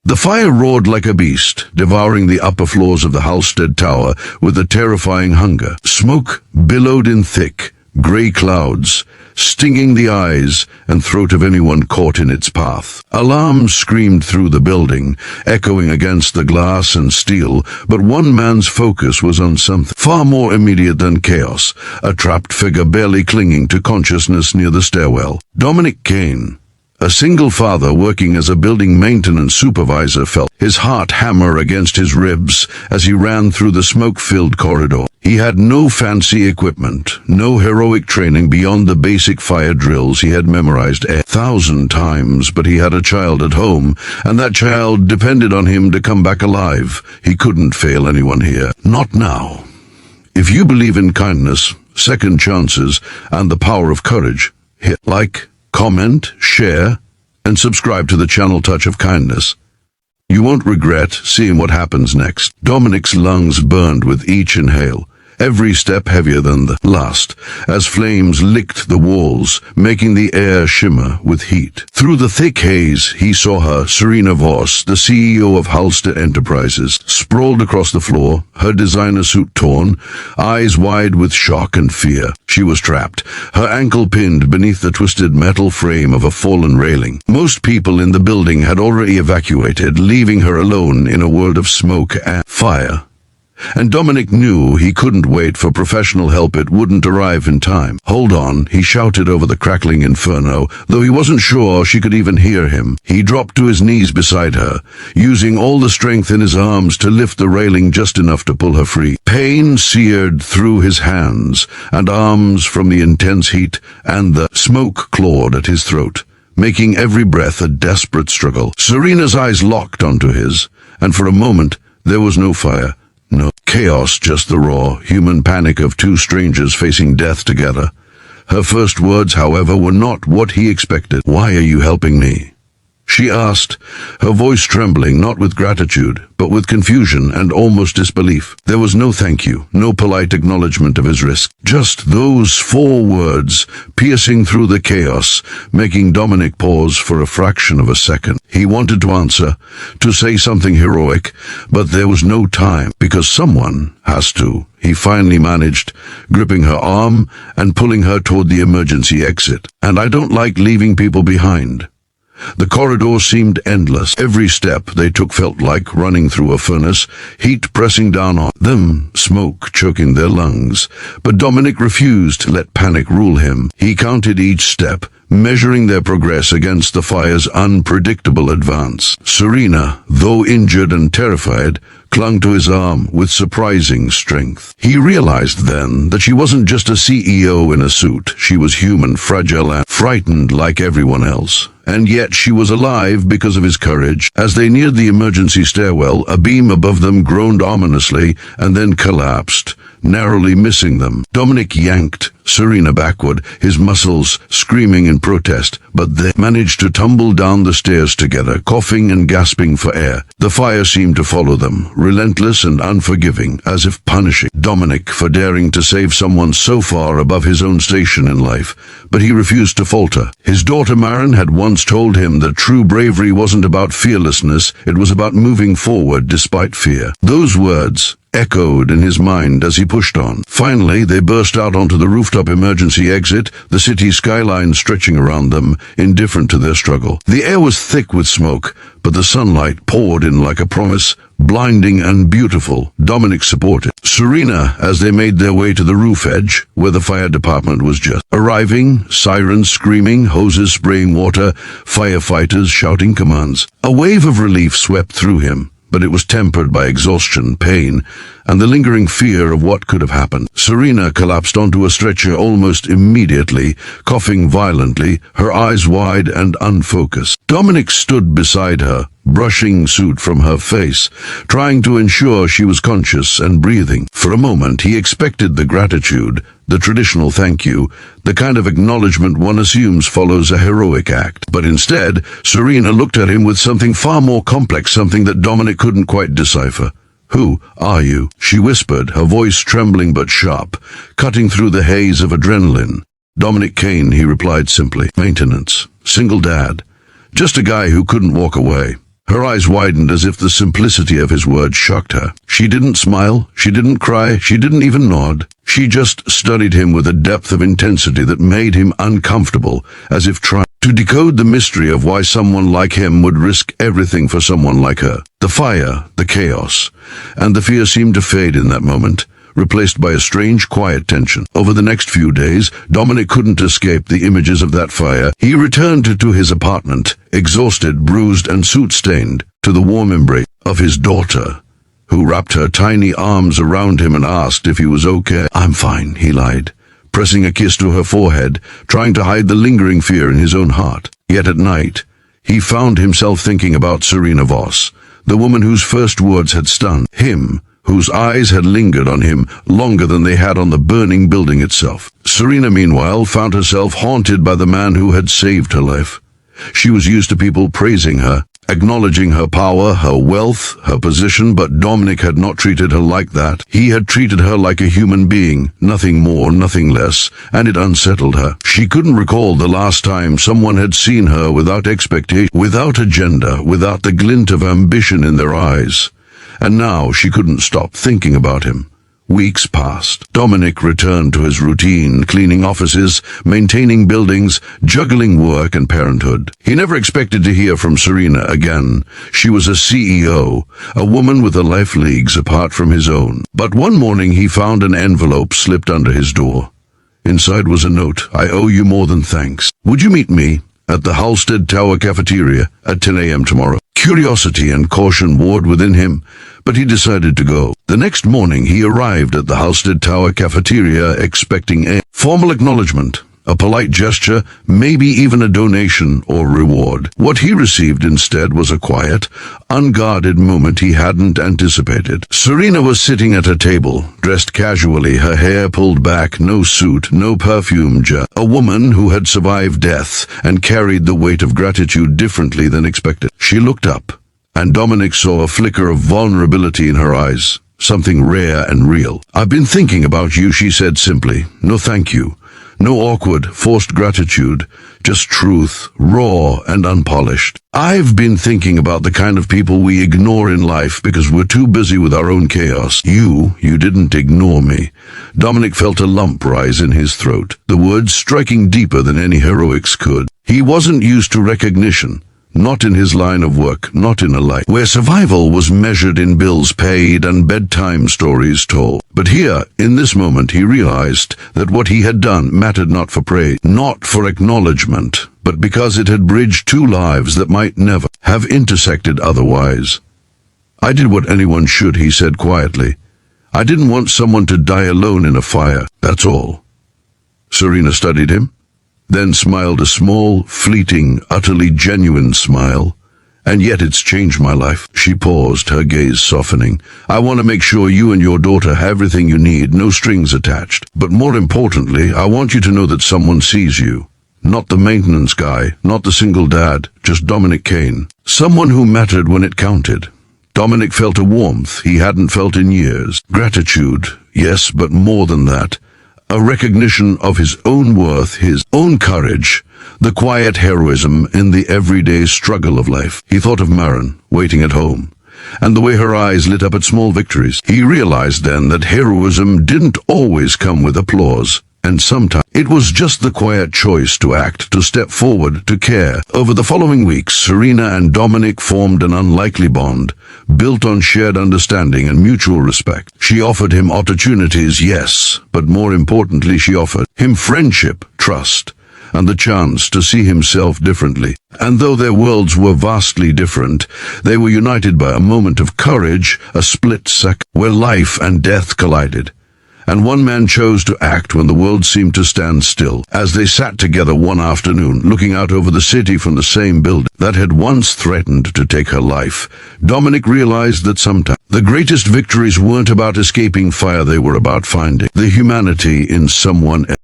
The fire roared like a beast, devouring the upper floors of the Halstead Tower with a terrifying hunger. Smoke billowed in thick, grey clouds, stinging the eyes and throat of anyone caught in its path. Alarms screamed through the building, echoing against the glass and steel, but one man's focus was on something far more immediate than chaos, a trapped figure barely clinging to consciousness near the stairwell. Dominic Kane, a single father working as a building maintenance supervisor, felt his heart hammer against his ribs as he ran through the smoke-filled corridor. He had no fancy equipment, no heroic training beyond the basic fire drills he had memorized 1,000 times, but he had a child at home, and that child depended on him to come back alive. He couldn't fail anyone here. Not now. If you believe in kindness, second chances, and the power of courage, hit like, comment, share, and subscribe to the channel Touch of Kindness. You won't regret seeing what happens next. Dominic's lungs burned with each inhale, every step heavier than the last, as flames licked the walls, making the air shimmer with heat. Through the thick haze, he saw her, Serena Voss, the CEO of Halstead Enterprises, sprawled across the floor, her designer suit torn, eyes wide with shock and fear. She was trapped, her ankle pinned beneath the twisted metal frame of a fallen railing. Most people in the building had already evacuated, leaving her alone in a world of smoke and fire. And Dominic knew he couldn't wait for professional help. It wouldn't arrive in time. "Hold on," he shouted over the crackling inferno, though he wasn't sure she could even hear him. He dropped to his knees beside her, using all the strength in his arms to lift the railing just enough to pull her free. Pain seared through his hands and arms from the intense heat, and the smoke clawed at his throat, making every breath a desperate struggle. Serena's eyes locked onto his, and for a moment there was no fire. No chaos, just the raw, human panic of two strangers facing death together. Her first words, however, were not what he expected. "Why are you helping me?" she asked, her voice trembling, not with gratitude, but with confusion and almost disbelief. There was no thank you, no polite acknowledgement of his risk. Just those 4 words, piercing through the chaos, making Dominic pause for a fraction of a second. He wanted to answer, to say something heroic, but there was no time, because someone has to. He finally managed, gripping her arm and pulling her toward the emergency exit. "And I don't like leaving people behind." The corridor seemed endless. Every step they took felt like running through a furnace, heat pressing down on them, smoke choking their lungs. But Dominic refused to let panic rule him. He counted each step, measuring their progress against the fire's unpredictable advance. Serena, though injured and terrified, clung to his arm with surprising strength. He realized then that she wasn't just a CEO in a suit. She was human, fragile, and frightened like everyone else. And yet she was alive because of his courage. As they neared the emergency stairwell, a beam above them groaned ominously and then collapsed, narrowly missing them. Dominic yanked Serena backward, his muscles screaming in protest, but they managed to tumble down the stairs together, coughing and gasping for air. The fire seemed to follow them, relentless and unforgiving, as if punishing Dominic for daring to save someone so far above his own station in life. But he refused to falter. His daughter Maren had once told him that true bravery wasn't about fearlessness, it was about moving forward despite fear. Those words echoed in his mind as he pushed on. Finally, they burst out onto the rooftop emergency exit, the city skyline stretching around them, indifferent to their struggle. The air was thick with smoke, but the sunlight poured in like a promise, blinding and beautiful. Dominic supported Serena as they made their way to the roof edge, where the fire department was just arriving, sirens screaming, hoses spraying water, firefighters shouting commands. A wave of relief swept through him, but it was tempered by exhaustion, pain, and the lingering fear of what could have happened. Serena collapsed onto a stretcher almost immediately, coughing violently, her eyes wide and unfocused. Dominic stood beside her, brushing soot from her face, trying to ensure she was conscious and breathing. For a moment he expected the gratitude, the traditional thank you, the kind of acknowledgement one assumes follows a heroic act. But instead, Serena looked at him with something far more complex, something that Dominic couldn't quite decipher. "Who are you?" she whispered, her voice trembling but sharp, cutting through the haze of adrenaline. "Dominic Kane," he replied simply. "Maintenance. Single dad. Just a guy who couldn't walk away." Her eyes widened as if the simplicity of his words shocked her. She didn't smile, she didn't cry, she didn't even nod. She just studied him with a depth of intensity that made him uncomfortable, as if trying to decode the mystery of why someone like him would risk everything for someone like her. The fire, the chaos, and the fear seemed to fade in that moment, replaced by a strange, quiet tension. Over the next few days, Dominic couldn't escape the images of that fire. He returned to his apartment, exhausted, bruised, and soot-stained, to the warm embrace of his daughter, who wrapped her tiny arms around him and asked if he was okay. "I'm fine," he lied, pressing a kiss to her forehead, trying to hide the lingering fear in his own heart. Yet at night, he found himself thinking about Serena Voss, the woman whose first words had stunned him, whose eyes had lingered on him longer than they had on the burning building itself. Serena, meanwhile, found herself haunted by the man who had saved her life. She was used to people praising her, acknowledging her power, her wealth, her position, but Dominic had not treated her like that. He had treated her like a human being, nothing more, nothing less, and it unsettled her. She couldn't recall the last time someone had seen her without expectation, without agenda, without the glint of ambition in their eyes. And now she couldn't stop thinking about him. Weeks passed. Dominic returned to his routine, cleaning offices, maintaining buildings, juggling work and parenthood. He never expected to hear from Serena again. She was a CEO, a woman with a life leagues apart from his own. But one morning he found an envelope slipped under his door. Inside was a note. "I owe you more than thanks. Would you meet me at the Halstead Tower cafeteria at 10 a.m. tomorrow?" Curiosity and caution warred within him, but he decided to go. The next morning he arrived at the Halstead Tower cafeteria expecting a formal acknowledgement, a polite gesture, maybe even a donation or reward. What he received instead was a quiet, unguarded moment he hadn't anticipated. Serena was sitting at a table, dressed casually, her hair pulled back, no suit, no perfume, just a woman who had survived death and carried the weight of gratitude differently than expected. She looked up, and Dominic saw a flicker of vulnerability in her eyes, something rare and real. "I've been thinking about you," she said simply. "No thank you. No awkward, forced gratitude, just truth, raw and unpolished. I've been thinking about the kind of people we ignore in life because we're too busy with our own chaos. You didn't ignore me." Dominic felt a lump rise in his throat, the words striking deeper than any heroics could. He wasn't used to recognition. Not in his line of work, not in a life where survival was measured in bills paid and bedtime stories told. But here, in this moment, he realized that what he had done mattered not for praise, not for acknowledgement, but because it had bridged two lives that might never have intersected otherwise. "I did what anyone should," he said quietly. "I didn't want someone to die alone in a fire, that's all." Serena studied him, then smiled a small, fleeting, utterly genuine smile. "And yet it's changed my life." She paused, her gaze softening. "I want to make sure you and your daughter have everything you need, no strings attached. But more importantly, I want you to know that someone sees you. Not the maintenance guy, not the single dad, just Dominic Kane. Someone who mattered when it counted." Dominic felt a warmth he hadn't felt in years. Gratitude, yes, but more than that. A recognition of his own worth, his own courage, the quiet heroism in the everyday struggle of life. He thought of Maren, waiting at home, and the way her eyes lit up at small victories. He realized then that heroism didn't always come with applause, and sometimes it was just the quiet choice to act, to step forward, to care. Over the following weeks, Serena and Dominic formed an unlikely bond, built on shared understanding and mutual respect. She offered him opportunities, yes, but more importantly, she offered him friendship, trust, and the chance to see himself differently. And though their worlds were vastly different, they were united by a moment of courage, a split second, where life and death collided. And one man chose to act when the world seemed to stand still. As they sat together one afternoon, looking out over the city from the same building that had once threatened to take her life, Dominic realized that sometimes the greatest victories weren't about escaping fire, they were about finding the humanity in someone else.